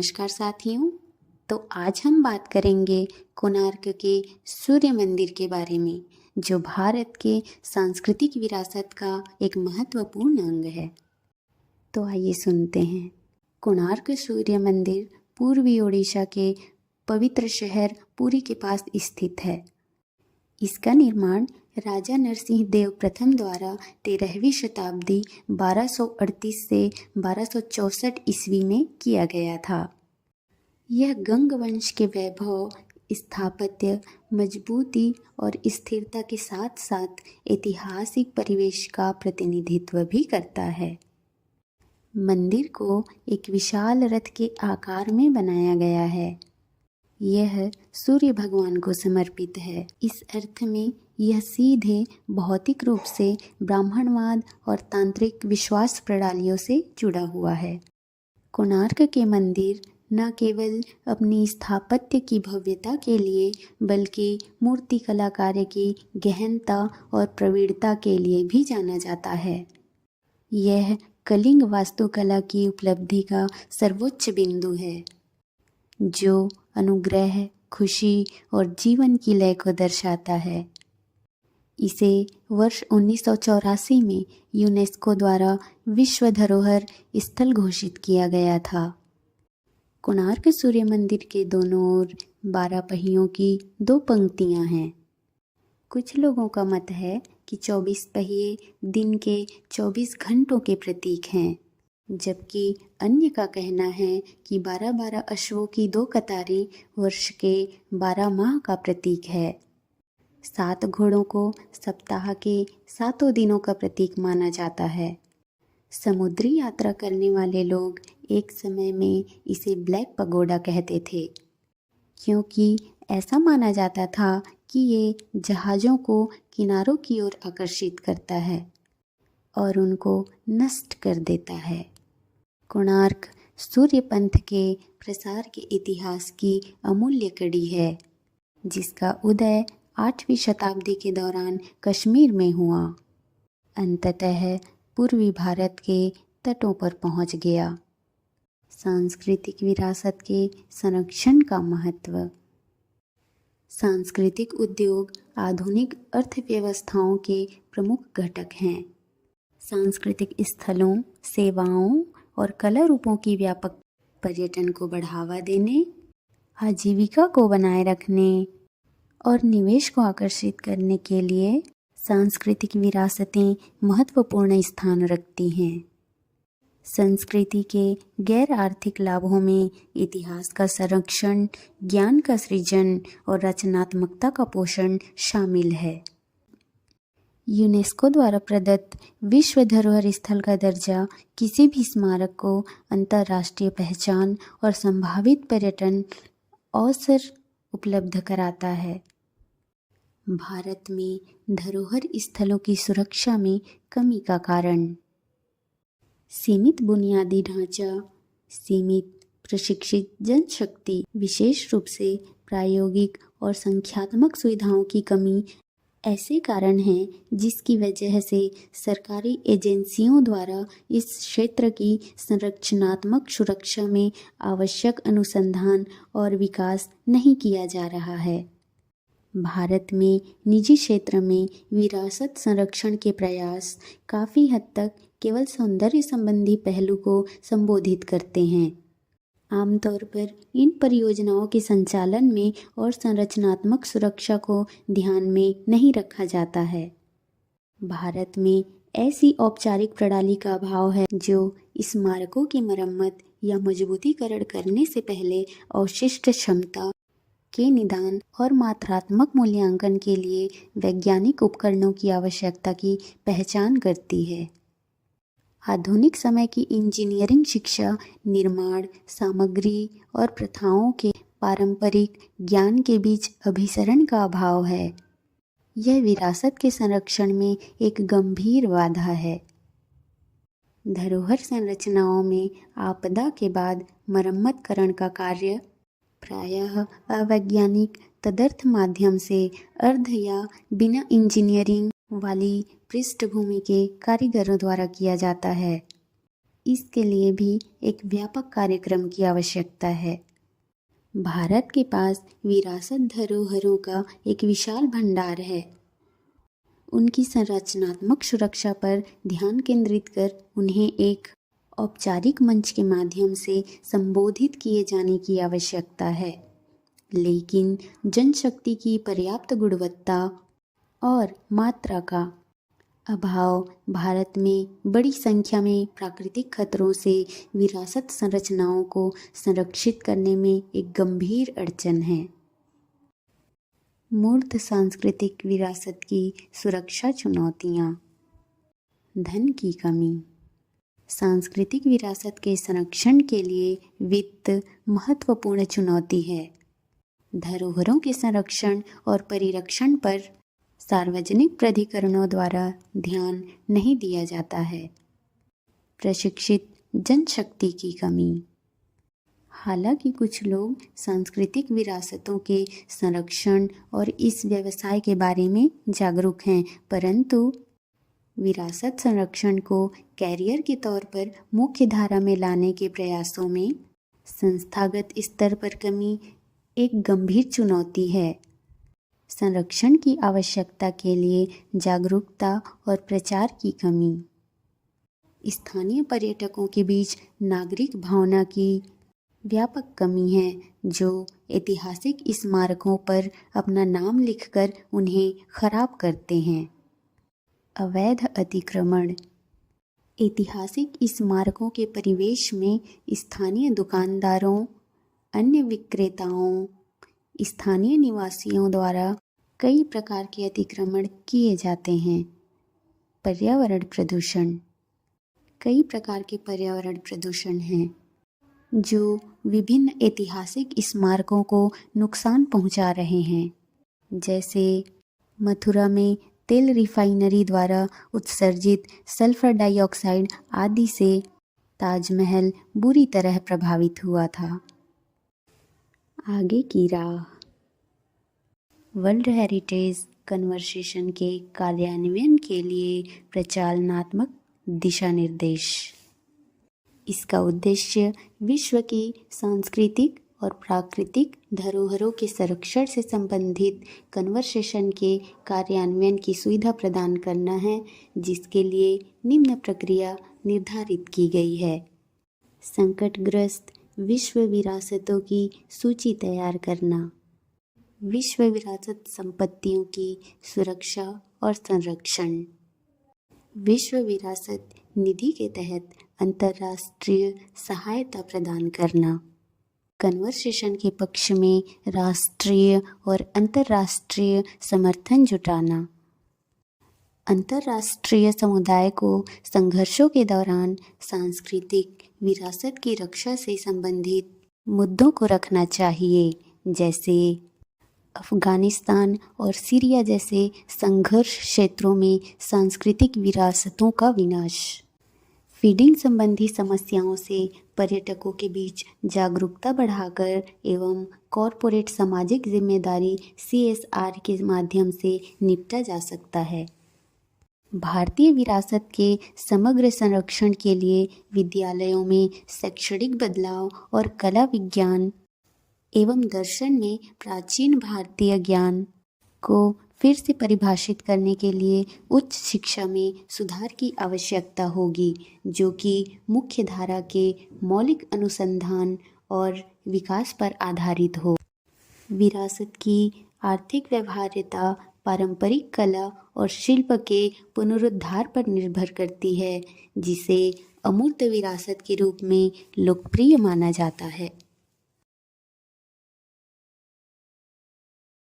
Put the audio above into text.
नमस्कार साथियों। तो आज हम बात करेंगे कोणार्क के सूर्य मंदिर के बारे में, जो भारत के सांस्कृतिक विरासत का एक महत्वपूर्ण अंग है। तो आइए सुनते हैं। कोणार्क सूर्य मंदिर पूर्वी ओडिशा के पवित्र शहर पुरी के पास स्थित है। इसका निर्माण राजा नरसिंह देव प्रथम द्वारा 13वीं शताब्दी 1238 से 1264 ईस्वी में किया गया था। यह गंग वंश के वैभव, स्थापत्य, मजबूती और स्थिरता के साथ साथ ऐतिहासिक परिवेश का प्रतिनिधित्व भी करता है। मंदिर को एक विशाल रथ के आकार में बनाया गया है। यह सूर्य भगवान को समर्पित है। इस अर्थ में यह सीधे भौतिक रूप से ब्राह्मणवाद और तांत्रिक विश्वास प्रणालियों से जुड़ा हुआ है। कोणार्क के मंदिर न केवल अपनी स्थापत्य की भव्यता के लिए बल्कि मूर्तिकला कार्य की गहनता और प्रवीणता के लिए भी जाना जाता है। यह कलिंग वास्तुकला की उपलब्धि का सर्वोच्च बिंदु है, जो अनुग्रह, खुशी और जीवन की लय को दर्शाता है। इसे वर्ष 1984 में यूनेस्को द्वारा विश्व धरोहर स्थल घोषित किया गया था। कोणार्क सूर्य मंदिर के दोनों ओर 12 पहियों की 2 पंक्तियां हैं। कुछ लोगों का मत है कि 24 पहिए दिन के 24 घंटों के प्रतीक हैं, जबकि अन्य का कहना है कि 12-12 अश्वों की 2 कतारें वर्ष के 12 माह का प्रतीक है। 7 घोड़ों को सप्ताह के 7 दिनों का प्रतीक माना जाता है। समुद्री यात्रा करने वाले लोग एक समय में इसे ब्लैक पगोडा कहते थे, क्योंकि ऐसा माना जाता था कि ये जहाज़ों को किनारों की ओर आकर्षित करता है और उनको नष्ट कर देता है। कोणार्क सूर्य पंथ के प्रसार के इतिहास की अमूल्य कड़ी है, जिसका उदय 8वीं शताब्दी के दौरान कश्मीर में हुआ। अंततः पूर्वी भारत के तटों पर पहुंच गया। सांस्कृतिक विरासत के संरक्षण का महत्व। सांस्कृतिक उद्योग आधुनिक अर्थव्यवस्थाओं के प्रमुख घटक हैं। सांस्कृतिक स्थलों, सेवाओं और कला रूपों की व्यापक पर्यटन को बढ़ावा देने, आजीविका को बनाए रखने और निवेश को आकर्षित करने के लिए सांस्कृतिक विरासतें महत्वपूर्ण स्थान रखती हैं। संस्कृति के गैर आर्थिक लाभों में इतिहास का संरक्षण, ज्ञान का सृजन और रचनात्मकता का पोषण शामिल है। यूनेस्को द्वारा प्रदत्त विश्व धरोहर स्थल का दर्जा किसी भी स्मारक को अंतर्राष्ट्रीय पहचान और संभावित पर्यटन अवसर उपलब्ध कराता है। भारत में धरोहर स्थलों की सुरक्षा में कमी का कारण। सीमित बुनियादी ढांचा, सीमित प्रशिक्षित जनशक्ति, विशेष रूप से प्रायोगिक और संख्यात्मक सुविधाओं की कमी ऐसे कारण हैं जिसकी वजह से सरकारी एजेंसियों द्वारा इस क्षेत्र की संरचनात्मक सुरक्षा में आवश्यक अनुसंधान और विकास नहीं किया जा रहा है। भारत में निजी क्षेत्र में विरासत संरक्षण के प्रयास काफ़ी हद तक केवल सौंदर्य संबंधी पहलू को संबोधित करते हैं। आमतौर पर इन परियोजनाओं के संचालन में और संरचनात्मक सुरक्षा को ध्यान में नहीं रखा जाता है। भारत में ऐसी औपचारिक प्रणाली का अभाव है जो स्मारकों की मरम्मत या मजबूतीकरण करने से पहले अवशिष्ट क्षमता के निदान और मात्रात्मक मूल्यांकन के लिए वैज्ञानिक उपकरणों की आवश्यकता की पहचान करती है। आधुनिक समय की इंजीनियरिंग शिक्षा निर्माण सामग्री और प्रथाओं के पारंपरिक ज्ञान के बीच अभिसरण का अभाव है। यह विरासत के संरक्षण में एक गंभीर बाधा है। धरोहर संरचनाओं में आपदा के बाद मरम्मतकरण का कार्य प्रायः अवैज्ञानिक तदर्थ माध्यम से अर्ध या बिना इंजीनियरिंग वाली पृष्ठभूमि के कारीगरों द्वारा किया जाता है। इसके लिए भी एक व्यापक कार्यक्रम की आवश्यकता है। भारत के पास विरासत धरोहरों का एक विशाल भंडार है। उनकी संरचनात्मक सुरक्षा पर ध्यान केंद्रित कर उन्हें एक औपचारिक मंच के माध्यम से संबोधित किए जाने की आवश्यकता है। लेकिन जनशक्ति की पर्याप्त गुणवत्ता और मात्रा का अभाव भारत में बड़ी संख्या में प्राकृतिक खतरों से विरासत संरचनाओं को संरक्षित करने में एक गंभीर अड़चन है। मूर्त सांस्कृतिक विरासत की सुरक्षा चुनौतियाँ। धन की कमी। सांस्कृतिक विरासत के संरक्षण के लिए वित्त महत्वपूर्ण चुनौती है। धरोहरों के संरक्षण और परिरक्षण पर सार्वजनिक प्राधिकरणों द्वारा ध्यान नहीं दिया जाता है। प्रशिक्षित जनशक्ति की कमी। हालांकि कुछ लोग सांस्कृतिक विरासतों के संरक्षण और इस व्यवसाय के बारे में जागरूक हैं, परंतु विरासत संरक्षण को कैरियर के तौर पर मुख्य धारा में लाने के प्रयासों में संस्थागत स्तर पर कमी एक गंभीर चुनौती है। संरक्षण की आवश्यकता के लिए जागरूकता और प्रचार की कमी। स्थानीय पर्यटकों के बीच नागरिक भावना की व्यापक कमी है, जो ऐतिहासिक स्मारकों पर अपना नाम लिखकर उन्हें खराब करते हैं। अवैध अतिक्रमण। ऐतिहासिक स्मारकों के परिवेश में स्थानीय दुकानदारों, अन्य विक्रेताओं, स्थानीय निवासियों द्वारा कई प्रकार के अतिक्रमण किए जाते हैं। पर्यावरण प्रदूषण। कई प्रकार के पर्यावरण प्रदूषण हैं जो विभिन्न ऐतिहासिक स्मारकों को नुकसान पहुंचा रहे हैं, जैसे मथुरा में तेल रिफाइनरी द्वारा उत्सर्जित सल्फर डाइऑक्साइड आदि से ताजमहल बुरी तरह प्रभावित हुआ था। आगे की राह। वर्ल्ड हेरिटेज कन्वर्सेशन के कार्यान्वयन के लिए प्रचालनात्मक दिशा निर्देश। इसका उद्देश्य विश्व की सांस्कृतिक और प्राकृतिक धरोहरों के संरक्षण से संबंधित कन्वर्सेशन के कार्यान्वयन की सुविधा प्रदान करना है, जिसके लिए निम्न प्रक्रिया निर्धारित की गई है। संकटग्रस्त विश्व विरासतों की सूची तैयार करना। विश्व विरासत संपत्तियों की सुरक्षा और संरक्षण। विश्व विरासत निधि के तहत अंतर्राष्ट्रीय सहायता प्रदान करना। कन्वर्सेशन के पक्ष में राष्ट्रीय और अंतर्राष्ट्रीय समर्थन जुटाना। अंतर्राष्ट्रीय समुदाय को संघर्षों के दौरान सांस्कृतिक विरासत की रक्षा से संबंधित मुद्दों को रखना चाहिए, जैसे अफगानिस्तान और सीरिया जैसे संघर्ष क्षेत्रों में सांस्कृतिक विरासतों का विनाश। फीडिंग संबंधी समस्याओं से पर्यटकों के बीच जागरूकता बढ़ाकर एवं कॉरपोरेट सामाजिक जिम्मेदारी CSR के माध्यम से निपटा जा सकता है। भारतीय विरासत के समग्र संरक्षण के लिए विद्यालयों में शैक्षणिक बदलाव और कला विज्ञान एवं दर्शन में प्राचीन भारतीय ज्ञान को फिर से परिभाषित करने के लिए उच्च शिक्षा में सुधार की आवश्यकता होगी, जो कि मुख्य धारा के मौलिक अनुसंधान और विकास पर आधारित हो। विरासत की आर्थिक व्यवहार्यता पारंपरिक कला और शिल्प के पुनरुद्धार पर निर्भर करती है, जिसे अमूर्त विरासत के रूप में लोकप्रिय माना जाता है।